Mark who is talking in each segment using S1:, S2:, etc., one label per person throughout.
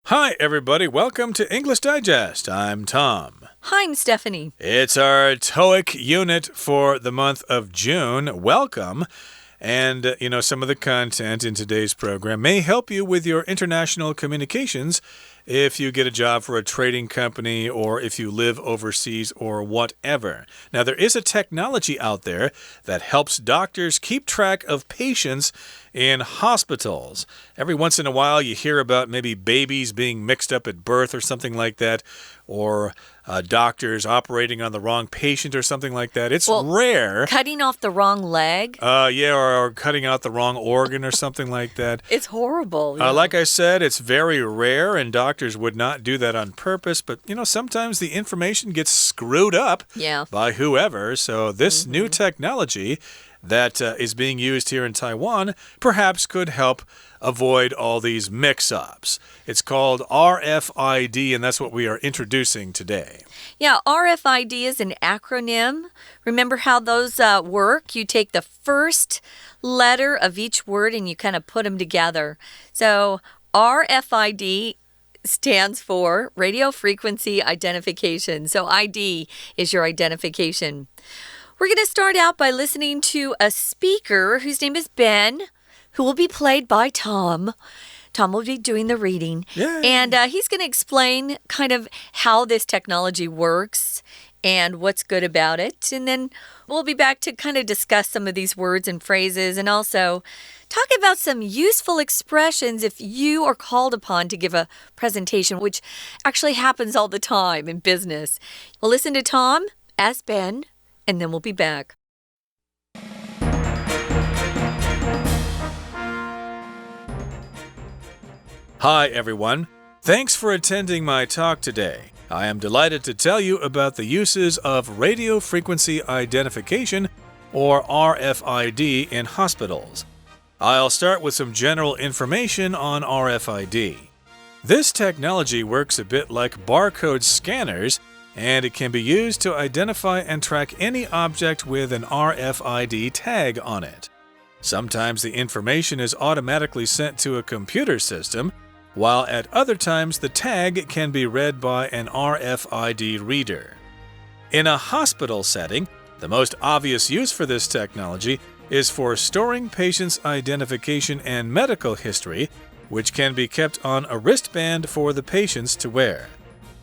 S1: Hi, everybody. Welcome to English Digest. I'm Tom.
S2: Hi, I'm Stephanie.
S1: It's our TOEIC unit for the month of June. Welcome. And, some of the content in today's program may help you with your international communications if you get a job for a trading company or if you live overseas or whatever. Now, there is a technology out there that helps doctors keep track of patients in hospitals. Every once in a while, you hear about maybe babies being mixed up at birth or something like that, or doctors operating on the wrong patient or something like that. It's rare.
S2: Cutting off the wrong leg?
S1: Or cutting out the wrong organ or something like that.
S2: It's horrible.
S1: Like I said, it's very rare, and doctors would not do that on purpose. But, sometimes the information gets screwed up by whoever. So this new technology that is being used here in Taiwan perhaps could help avoid all these mix-ups. It's called RFID, and that's what we are introducing today.
S2: Yeah, RFID is an acronym. Remember how those work? You take the first letter of each word and you kind of put them together. So RFID stands for radio frequency identification. So ID is your identification. We're going to start out by listening to a speaker whose name is Ben, who will be played by Tom. Tom will be doing the reading.
S1: Yay.
S2: And he's going to explain kind of how this technology works and what's good about it. And then we'll be back to kind of discuss some of these words and phrases and also talk about some useful expressions if you are called upon to give a presentation, which actually happens all the time in business. We'll listen to Tom as Ben, and then we'll be back.
S1: Hi, everyone. Thanks for attending my talk today. I am delighted to tell you about the uses of radio frequency identification, or RFID, in hospitals. I'll start with some general information on RFID. This technology works a bit like barcode scanners, and it can be used to identify and track any object with an RFID tag on it. Sometimes the information is automatically sent to a computer system, while at other times the tag can be read by an RFID reader. In a hospital setting, the most obvious use for this technology is for storing patients' identification and medical history, which can be kept on a wristband for the patients to wear.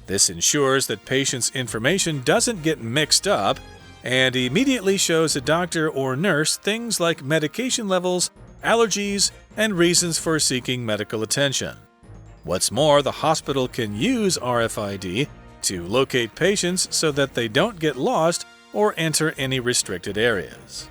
S1: This ensures that patients' information doesn't get mixed up and immediately shows a doctor or nurse things like medication levels, allergies, and reasons for seeking medical attention. What's more, the hospital can use RFID to locate patients so that they don't get lost or enter any restricted areas.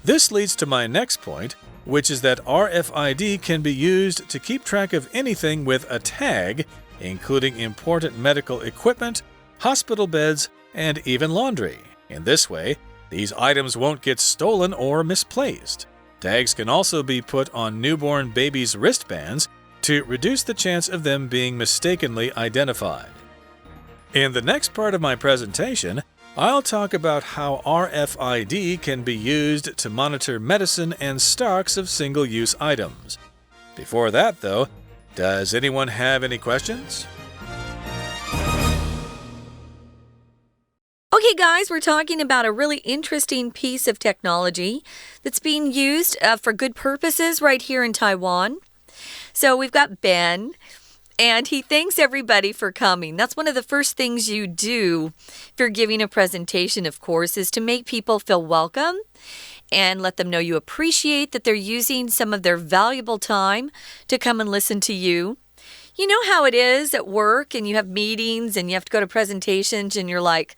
S1: This leads to my next point, which is that RFID can be used to keep track of anything with a tag, including important medical equipment, hospital beds, and even laundry. In this way, these items won't get stolen or misplaced. Tags can also be put on newborn babies' wristbands to reduce the chance of them being mistakenly identified. In the next part of my presentation, I'll talk about how RFID can be used to monitor medicine and stocks of single-use items. Before that, though, does anyone have any questions?
S2: Okay, guys, we're talking about a really interesting piece of technology that's being used for good purposes right here in Taiwan. So we've got Ben, and he thanks everybody for coming. That's one of the first things you do if you're giving a presentation, of course, is to make people feel welcome and let them know you appreciate that they're using some of their valuable time to come and listen to you. You know how it is at work and you have meetings and you have to go to presentations and you're like,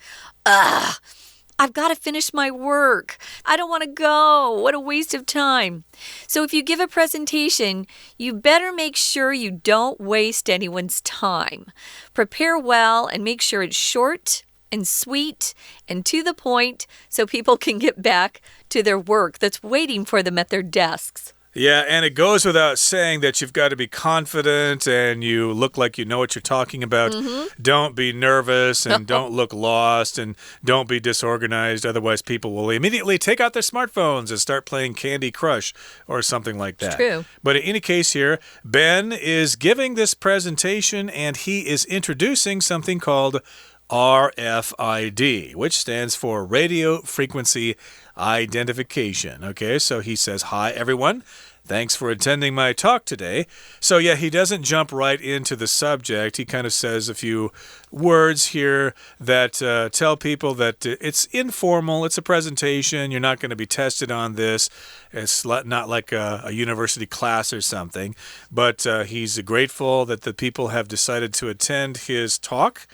S2: I've got to finish my work. I don't want to go. What a waste of time. So if you give a presentation, you better make sure you don't waste anyone's time. Prepare well and make sure it's short and sweet and to the point so people can get back to their work that's waiting for them at their desks.
S1: Yeah, and it goes without saying that you've got to be confident and you look like you know what you're talking about. Don't be nervous and don't look lost and don't be disorganized. Otherwise, people will immediately take out their smartphones and start playing Candy Crush or something like that.
S2: It's true.
S1: But in any case here, Ben is giving this presentation and he is introducing something called RFID, which stands for Radio Frequency Identification. Okay, so he says, "Hi, everyone. Thanks for attending my talk today." So, yeah, he doesn't jump right into the subject. He kind of says a few words here that tell people that it's informal. It's a presentation. You're not going to be tested on this. It's not like a university class or something. But he's grateful that the people have decided to attend his talk.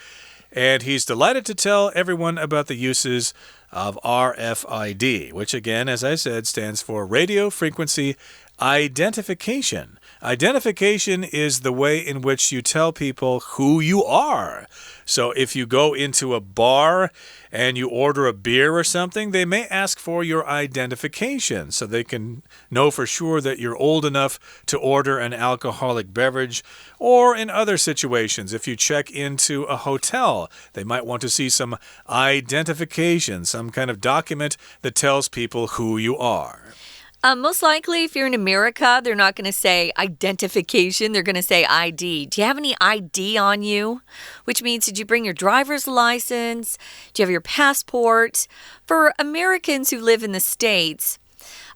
S1: And he's delighted to tell everyone about the uses of RFID, which again, as I said, stands for Radio Frequency Identification. Identification is the way in which you tell people who you are. So if you go into a bar and you order a beer or something, they may ask for your identification so they can know for sure that you're old enough to order an alcoholic beverage. Or in other situations, if you check into a hotel, they might want to see some identification, some kind of document that tells people who you are.
S2: Most likely, if you're in America, they're not going to say identification. They're going to say ID. Do you have any ID on you? Which means, did you bring your driver's license? Do you have your passport? For Americans who live in the States,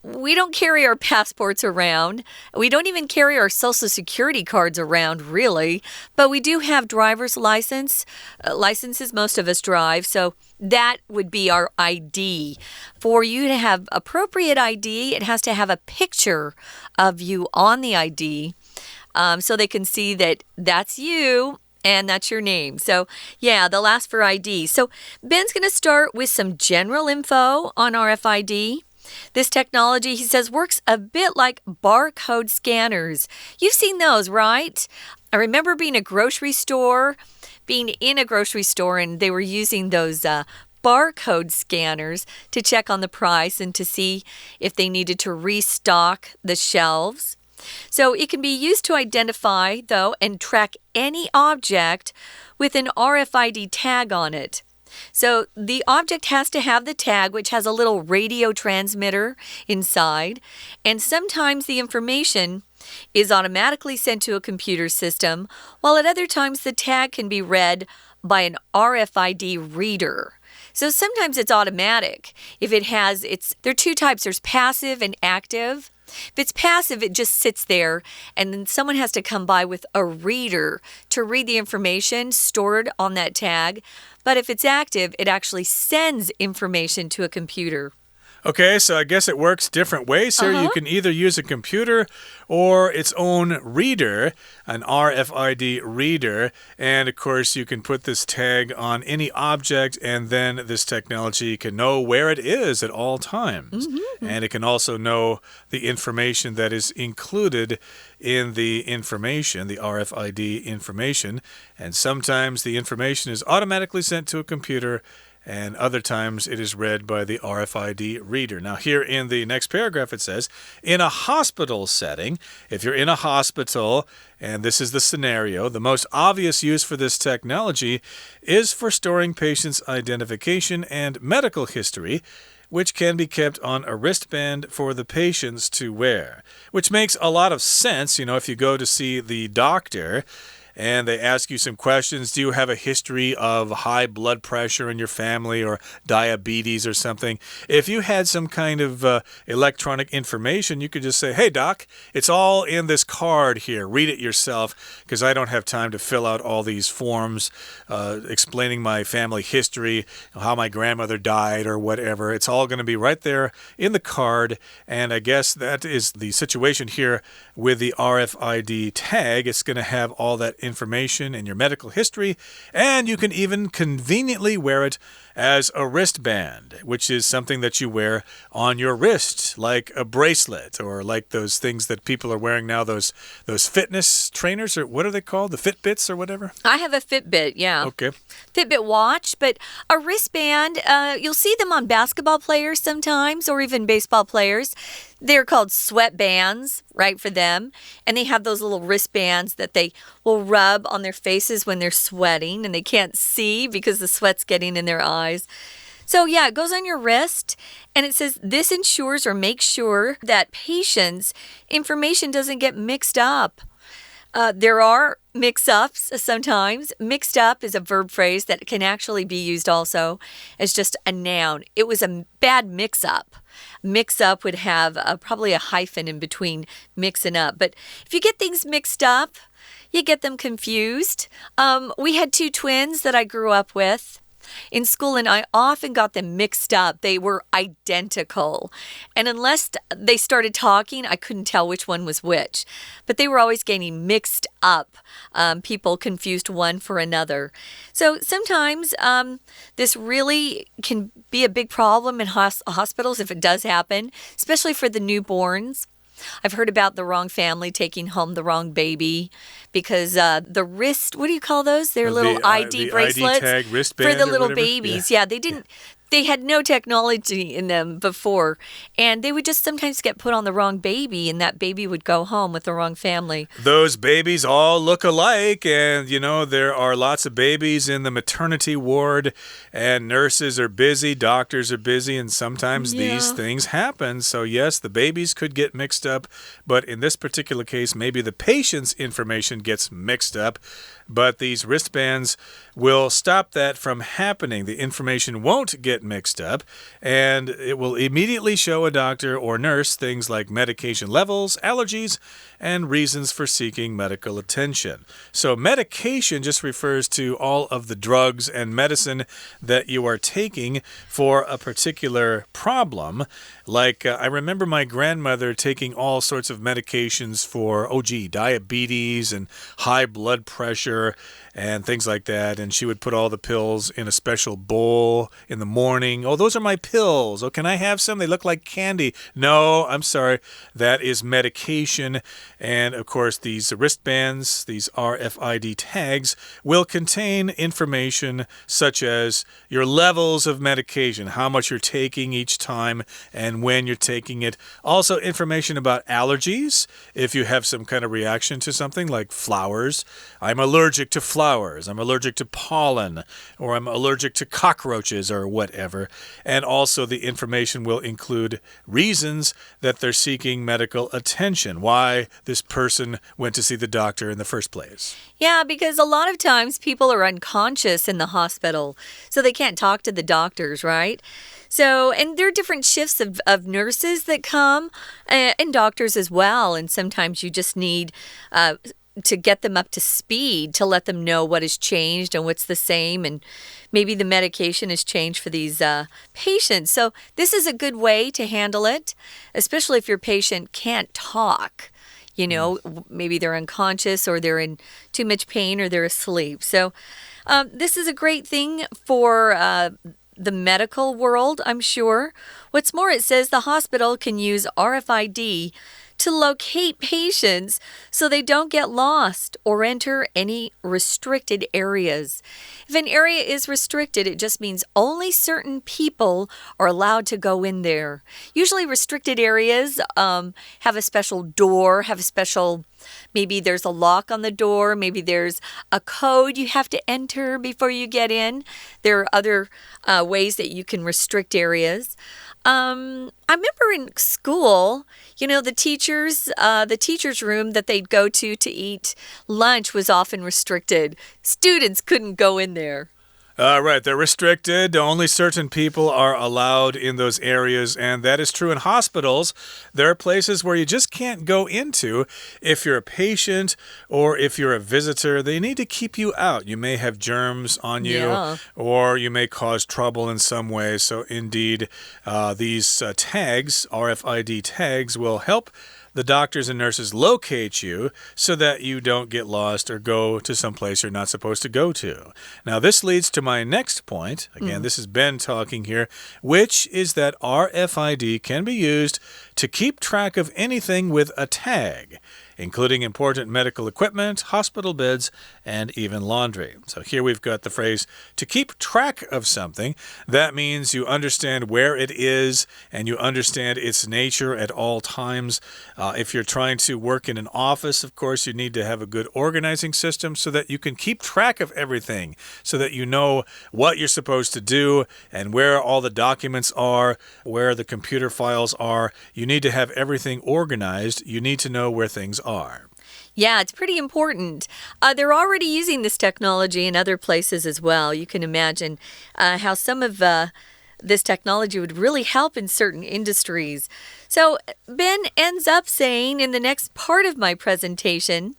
S2: we don't carry our passports around. We don't even carry our Social Security cards around, really. But we do have driver's licenses. Most of us drive. So that would be our ID. For you to have appropriate ID, it has to have a picture of you on the ID so they can see that that's you. And that's your name. So, yeah, they'll ask for ID. So, Ben's going to start with some general info on RFID. This technology, he says, works a bit like barcode scanners. You've seen those, right? I remember being in a grocery store, and they were using those barcode scanners to check on the price and to see if they needed to restock the shelves. So it can be used to identify, though, and track any object with an RFID tag on it. So the object has to have the tag, which has a little radio transmitter inside, and sometimes the information is automatically sent to a computer system, while at other times the tag can be read by an RFID reader. So sometimes it's automatic. There are two types. There's passive and active. If it's passive, it just sits there, and then someone has to come by with a reader to read the information stored on that tag. But if it's active, it actually sends information to a computer.
S1: Okay, so I guess it works different ways here. You can either use a computer or its own reader, an RFID reader. And of course, you can put this tag on any object, and then this technology can know where it is at all times. And it can also know the information that is included in the information, the RFID information. And sometimes the information is automatically sent to a computer, and other times it is read by the RFID reader. Now, here in the next paragraph, it says, in a hospital setting, if you're in a hospital, and this is the scenario, the most obvious use for this technology is for storing patients' identification and medical history, which can be kept on a wristband for the patients to wear, which makes a lot of sense. You know, if you go to see the doctor, and they ask you some questions. Do you have a history of high blood pressure in your family or diabetes or something? If you had some kind of electronic information, you could just say, hey, doc, it's all in this card here. Read it yourself, because I don't have time to fill out all these forms explaining my family history, how my grandmother died or whatever. It's all going to be right there in the card. And I guess that is the situation here with the RFID tag. It's going to have all that information in your medical history, and you can even conveniently wear it as a wristband, which is something that you wear on your wrist, like a bracelet, or like those things that people are wearing now, those fitness trainers, or what are they called? The Fitbits or whatever?
S2: I have a Fitbit, yeah.
S1: Okay.
S2: Fitbit watch, but a wristband, you'll see them on basketball players sometimes, or even baseball players. They're called sweatbands, right, for them. And they have those little wristbands that they will rub on their faces when they're sweating and they can't see because the sweat's getting in their eyes. So, yeah, it goes on your wrist, and it says this ensures or makes sure that patients' information doesn't get mixed up. There are mix-ups sometimes. Mixed up is a verb phrase that can actually be used also as just a noun. It was a bad mix-up. Mix-up would have probably a hyphen in between mix and up. But if you get things mixed up, you get them confused. We had 2 twins that I grew up with in school, and I often got them mixed up. They were identical. And unless they started talking, I couldn't tell which one was which. But they were always getting mixed up. People confused one for another. So sometimes this really can be a big problem in hospitals if it does happen, especially for the newborns. I've heard about the wrong family taking home the wrong baby because the wrist, what do you call those? They're little ID bracelets
S1: ID tag, wristband
S2: for the little
S1: whatever.
S2: babies. Yeah, they had no technology in them before, and they would just sometimes get put on the wrong baby, and that baby would go home with the wrong family.
S1: Those babies all look alike, and, there are lots of babies in the maternity ward, and nurses are busy, doctors are busy, and sometimes these things happen. So, yes, the babies could get mixed up, but in this particular case, maybe the patient's information gets mixed up. But these wristbands will stop that from happening. The information won't get mixed up, and it will immediately show a doctor or nurse things like medication levels, allergies, and reasons for seeking medical attention. So medication just refers to all of the drugs and medicine that you are taking for a particular problem. Like, I remember my grandmother taking all sorts of medications for, diabetes and high blood pressure and things like that. And she would put all the pills in a special bowl in the morning. Oh, those are my pills. Oh, can I have some? They look like candy. No, I'm sorry. That is medication. And, of course, these wristbands, these RFID tags, will contain information such as your levels of medication, how much you're taking each time, and when you're taking it. Also, information about allergies. If you have some kind of reaction to something like flowers, I'm allergic to flowers, I'm allergic to pollen, or I'm allergic to cockroaches or whatever. And also the information will include reasons that they're seeking medical attention, why this person went to see the doctor in the first place.
S2: Yeah, because a lot of times people are unconscious in the hospital, so they can't talk to the doctors, right? So, and there are different shifts of nurses that come and doctors as well. And sometimes you just need to get them up to speed to let them know what has changed and what's the same. And maybe the medication has changed for these patients. So this is a good way to handle it, especially if your patient can't talk. Maybe they're unconscious or they're in too much pain or they're asleep. So this is a great thing for the medical world, I'm sure. What's more, it says the hospital can use RFID to locate patients so they don't get lost or enter any restricted areas. If an area is restricted, it just means only certain people are allowed to go in there. Usually restricted areas have a special door, have a special, maybe there's a lock on the door, maybe there's a code you have to enter before you get in. There are other ways that you can restrict areas. I remember in school, the teacher's room that they'd go to eat lunch was often restricted. Students couldn't go in there.
S1: Right, they're restricted. Only certain people are allowed in those areas, and that is true in hospitals. There are places where you just can't go into if you're a patient or if you're a visitor. They need to keep you out. You may have germs on you, or you may cause trouble in some way. So, indeed, these tags, RFID tags, will help the doctors and nurses locate you so that you don't get lost or go to some place you're not supposed to go to. Now, this leads to my next point. Again, this is Ben talking here, which is that RFID can be used to keep track of anything with a tag. including important medical equipment, hospital beds, and even laundry. So here we've got the phrase to keep track of something. That means you understand where it is and you understand its nature at all times. If you're trying to work in an office, of course, you need to have a good organizing system so that you can keep track of everything, so that you know what you're supposed to do and where all the documents are, where the computer files are. You need to have everything organized. You need to know where things are.
S2: Yeah, it's pretty important. They're already using this technology in other places as well. You can imagine how some of this technology would really help in certain industries. So Ben ends up saying in the next part of my presentation,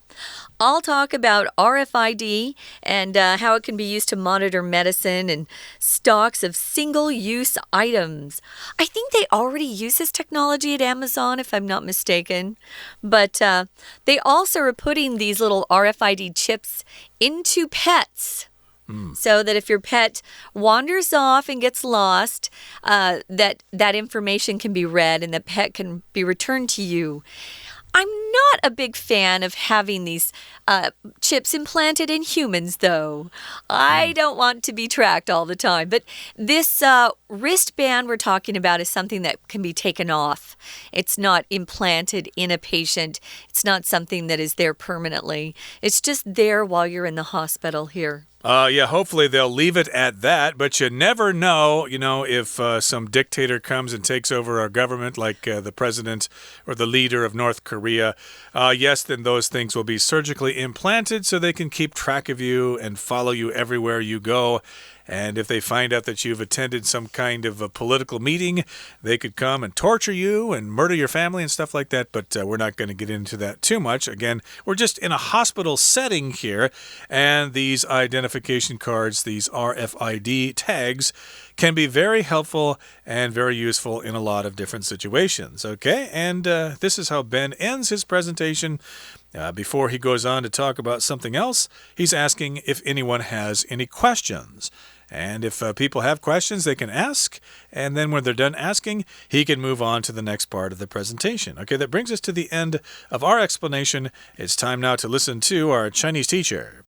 S2: I'll talk about RFID and how it can be used to monitor medicine and stocks of single-use items. I think they already use this technology at Amazon, if I'm not mistaken. But they also are putting these little RFID chips into pets. So that if your pet wanders off and gets lost, that information can be read and the pet can be returned to you. I'm not a big fan of having these chips implanted in humans, though. I don't want to be tracked all the time. But this wristband we're talking about is something that can be taken off. It's not implanted in a patient. It's not something that is there permanently. It's just there while you're in the hospital here.
S1: Yeah, hopefully they'll leave it at that, but you never know, if some dictator comes and takes over our government, like the president or the leader of North Korea. Yes, then those things will be surgically implanted so they can keep track of you and follow you everywhere you go. And if they find out that you've attended some kind of a political meeting, they could come and torture you and murder your family and stuff like that. But we're not going to get into that too much. Again, we're just in a hospital setting here. And these identification cards, these RFID tags, can be very helpful and very useful in a lot of different situations. Okay, and this is how Ben ends his presentation. Before he goes on to talk about something else, he's asking if anyone has any questions. And if people have questions, they can ask. And then when they're done asking, he can move on to the next part of the presentation. Okay, that brings us to the end of our explanation. It's time now to listen to our Chinese teacher.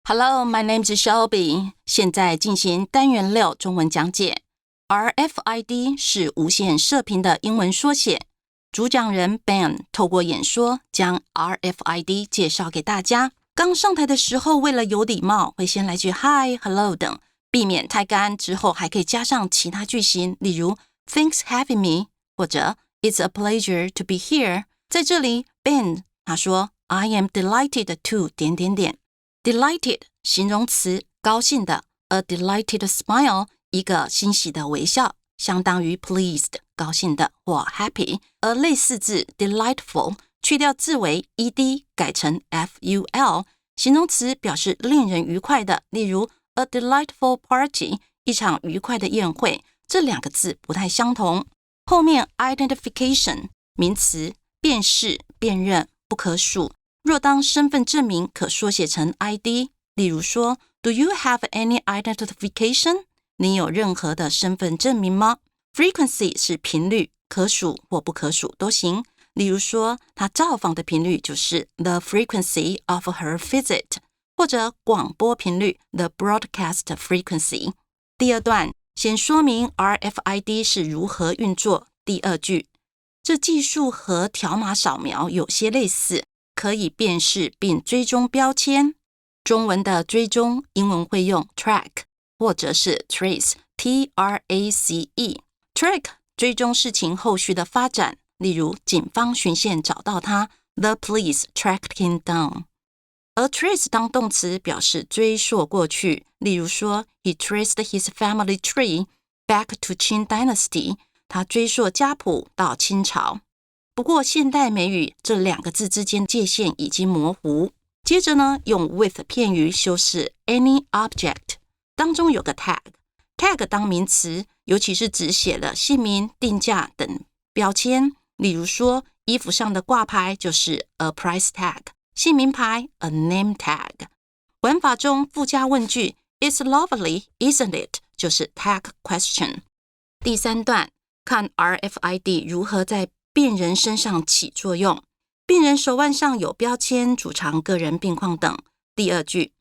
S3: Hello, my name is Shelby. 现在进行单元6中文讲解。RFID 是无线射频的英文缩写。主讲人 Ben 透过演说将 RFID 介绍给大家。刚上台的时候，为了有礼貌，会先来句 Hi、Hello 等，避免太干。之后还可以加上其他句型，例如 Thanks having me 或者 It's a pleasure to be here。在这里 Ben 他说 I am delighted to Delighted 形容词，高兴的。A delighted smile 一个欣喜的微笑，相当于 pleased 高兴的或 happy。而类似字 delightful 去掉字尾 ed 改成 ful， 形容词表示令人愉快的，例如 a delightful party 一场愉快的宴会。这两个字不太相同。后面 identification 名词，辨识、辨认，不可数。若当身份证明可缩写成 ID， 例如说 Do you have any identification？ 你有任何的身份证明吗？ Frequency 是频率，可数或不可数都行。例如说他造访的频率就是 the frequency of her visit， 或者广播频率 the broadcast frequency。 第二段先说明 RFID 是如何运作。第二句，这技术和条码扫描有些类似，可以辨识并追踪标签。中文的追踪，英文会用 track 或者是 trace T-R-A-C-E。 track 追踪事情后续的发展，例如警方循线找到他 The police tracked him down。 而 trace 当动词表示追溯过去，例如说 He traced his family tree back to Qing Dynasty， 他追溯家谱到清朝。不过现代美语这两个字之间界限已经模糊。接着呢，用 with 片语修饰 any object， 当中有个 tag 当名词，尤其是指写了姓名、定价等标签。例如说衣服上的挂牌就是 a price tag， 姓名牌 a name tag。 文法中附加问句 It's lovely, isn't it？ 就是 tag question。 第三段看 RFID 如何在辨人身上起作用。病人手腕上有标签，主张个人病况等。第二句，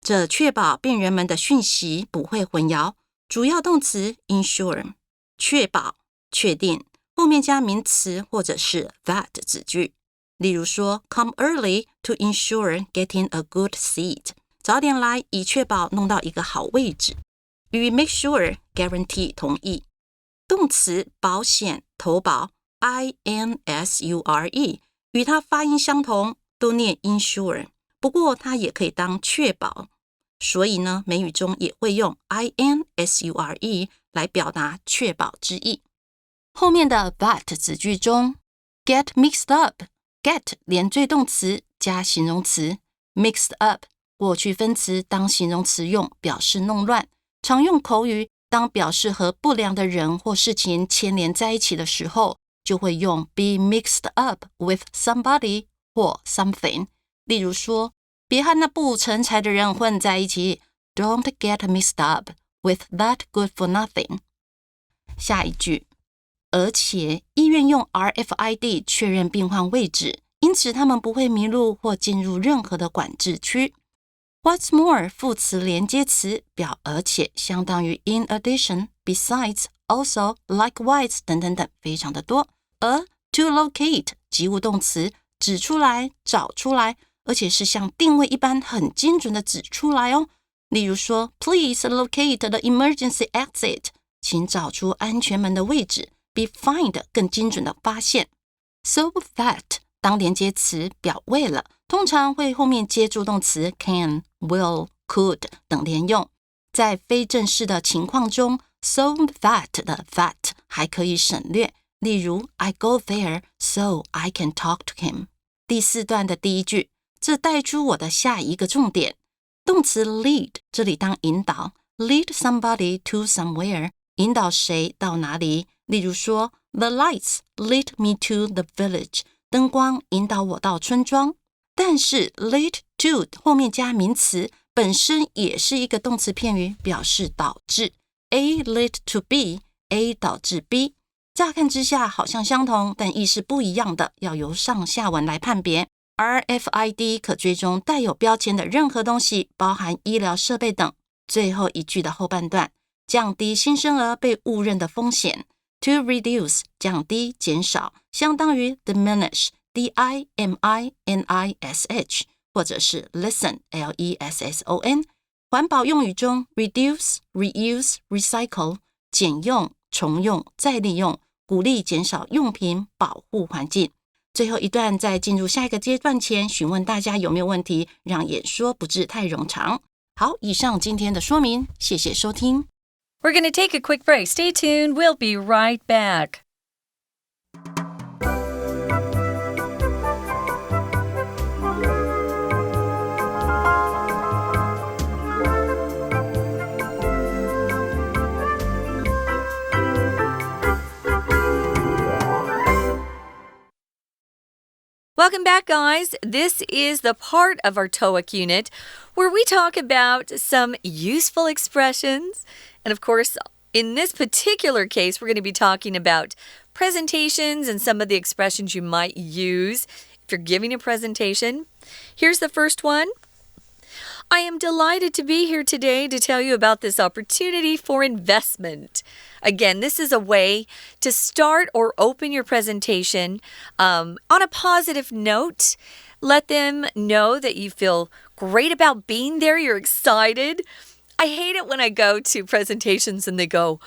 S3: 这确保病人们的讯息不会混淆。主要动词 ensure， 确保、确定，后面加名词或者是 that 子句。例如说 come early to ensure getting a good seat， 早点来以确保弄到一个好位置。与 make sure guarantee 同义。动词保险、投保 insure， 与它发音相同，都念 insure， 不过它也可以当确保，所以呢，美语中也会用 insure 来表达确保之意。后面的 that 子句中 get mixed up， get 连缀动词加形容词 mixed up 过去分词当形容词用，表示弄乱。常用口语当表示和不良的人或事情牵连在一起的时候，就会用 be mixed up with somebody 或 something。 例如说，别和那不成才的人混在一起， Don't get mixed up with that good for nothing。 下一句，而且医院用 RFID 确认病患位置，因此他们不会迷路或进入任何的管制区。What's more 副词连接词表而且，相当于 in addition、 besides、 also、 likewise 等等等，非常的多。而 to locate 及物动词，指出来、找出来，而且是像定位一般很精准的指出来哦。例如说 Please locate the emergency exit， 请找出安全门的位置，比 find 更精准的发现。 So that 当连接词表为了，通常会后面接助动词 can、 will、 could 等连用。在非正式的情况中， so that 的 that 还可以省略，例如 I go there so I can talk to him。 第四段的第一句，这带出我的下一个重点。动词 lead 这里当引导， lead somebody to somewhere， 引导谁到哪里。例如说 The lights lead me to the village， 灯光引导我到村庄。但是 lead to 后面加名词，本身也是一个动词片语，表示导致。 A lead to B， A 导致 B。 乍看之下好像相同，但意思不一样的，要由上下文来判别。 RFID 可追踪带有标签的任何东西，包含医疗设备等。最后一句的后半段，降低新生儿被误认的风险。 To reduce 降低、减少，相当于 diminish D-I-M-I-N-I-S-H， 或者是 lessen L-E-S-S-O-N。 环保用语中 reduce、 reuse、 recycle 减用、重用、再利用，鼓励减少用品，保护环境。最后一段在进入下一个阶段前，询问大家有没有问题，让演说不致太冗长。好，以上今天的说明，谢谢收听。
S2: We're going to take a quick break. Stay tuned. We'll be right back. Welcome back, guys. This is the part of our TOEIC unit where we talk about some useful expressions. And of course, in this particular case, we're going to be talking about presentations and some of the expressions you might use if you're giving a presentation. Here's the first one. I am delighted to be here today to tell you about this opportunity for investment. Again, this is a way to start or open your presentation on a positive note. Let them know that you feel great about being there. You're excited. I hate it when I go to presentations and they go,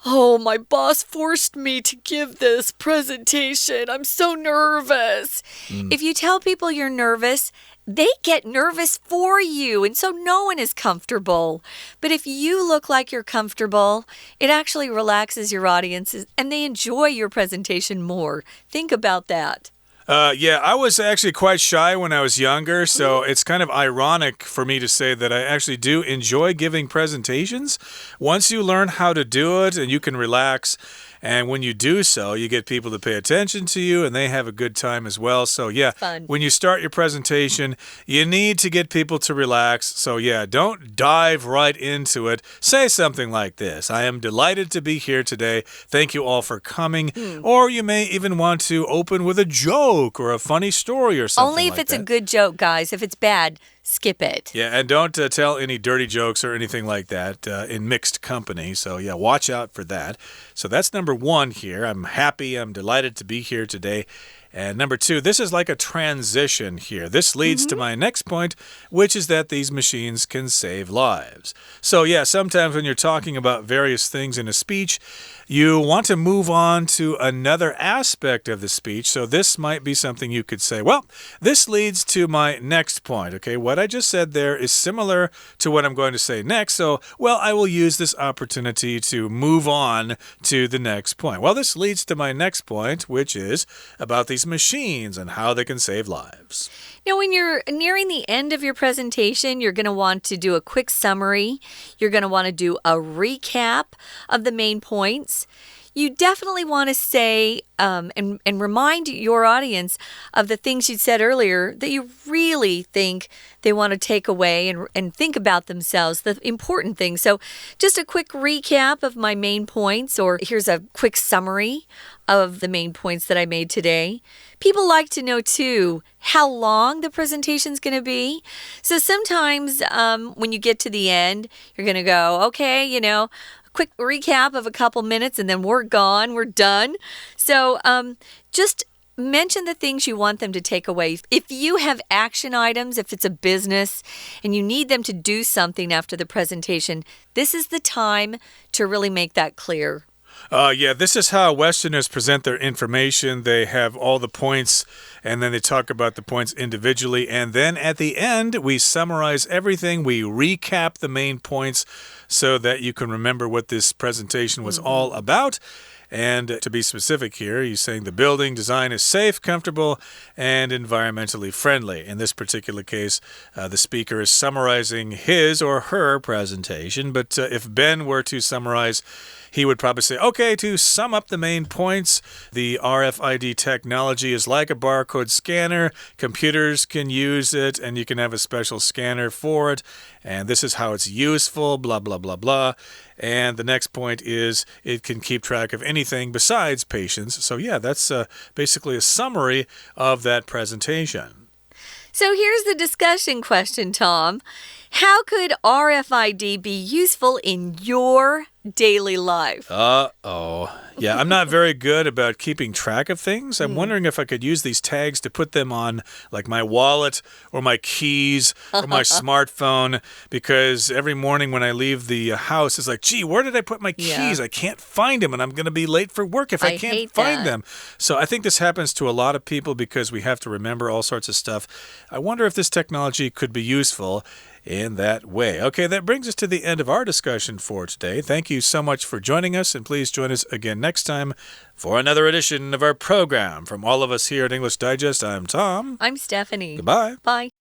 S2: Oh, my boss forced me to give this presentation. I'm so nervous. If you tell people you're nervous, they get nervous for you, and so no one is comfortable. But if you look like you're comfortable, it actually relaxes your audience, and they enjoy your presentation more. Think about that.
S1: Yeah, I was actually quite shy when I was younger, so it's kind of ironic for me to say that I actually do enjoy giving presentations. Once you learn how to do it and you can relax And when you do so, you get people to pay attention to you, and they have a good time as well. So, yeah,
S2: Fun.
S1: When you start your presentation, you need to get people to relax. So, yeah, don't dive right into it. Say something like this. I am delighted to be here today. Thank you all for coming. Or you may even want to open with a joke or a funny story or something
S2: Only if
S1: like
S2: it's
S1: that.
S2: a good joke, guys. If it's bad, skip it.
S1: Yeah, and don't tell any dirty jokes or anything like that in mixed company. So, yeah, watch out for that. So that's number 1 here. I'm happy. I'm delighted to be here today. And number 2, this is like a transition here. This leads to my next point, which is that these machines can save lives. So, yeah, sometimes when you're talking about various things in a speech, you want to move on to another aspect of the speech. So this might be something you could say, well, this leads to my next point. Okay, what I just said there is similar to what I'm going to say next. So, well, I will use this opportunity to move on to the next point. Well, this leads to my next point, which is about these machines and how they can save lives.
S2: Now, when you're nearing the end of your presentation, you're going to want to do a quick summary. You're going to want to do a recap of the main points. You definitely want to say and remind your audience of the things you said earlier that you really think they want to take away and think about themselves, the important things. So just a quick recap of my main points, or here's a quick summary of the main points that I made today. People like to know, too, how long the presentation's going to be. So sometimes when you get to the end, you're going to go, okay, quick recap of a couple minutes and then we're gone, we're done. So just mention the things you want them to take away. If you have action items, if it's a business and you need them to do something after the presentation, this is the time to really make that clear.
S1: Yeah, this is how Westerners present their information. They have all the points, and then they talk about the points individually. And then at the end, we summarize everything. We recap the main points so that you can remember what this presentation was all about. And to be specific here, he's saying the building design is safe, comfortable, and environmentally friendly. In this particular case, the speaker is summarizing his or her presentation. But if Ben were to summarize, he would probably say, okay, to sum up the main points, the RFID technology is like a barcode scanner. Computers can use it, and you can have a special scanner for it. And this is how it's useful, blah, blah, blah, blah. And the next point is it can keep track of anything besides patients. So, yeah, that's basically a summary of that presentation.
S2: So here's the discussion question, Tom. How could RFID be useful in your daily life?
S1: Uh-oh. Yeah, I'm not very good about keeping track of things. I'm wondering if I could use these tags to put them on like my wallet or my keys or my smartphone, because every morning when I leave the house, it's like, gee, where did I put my keys? I can't find them, and I'm going to be late for work if I can't find them. So I think this happens to a lot of people because we have to remember all sorts of stuff. I wonder if this technology could be useful in that way. Okay, that brings us to the end of our discussion for today. Thank you so much for joining us, and please join us again next time for another edition of our program. From all of us here at English Digest, I'm Tom.
S2: I'm Stephanie.
S1: Goodbye.
S2: Bye.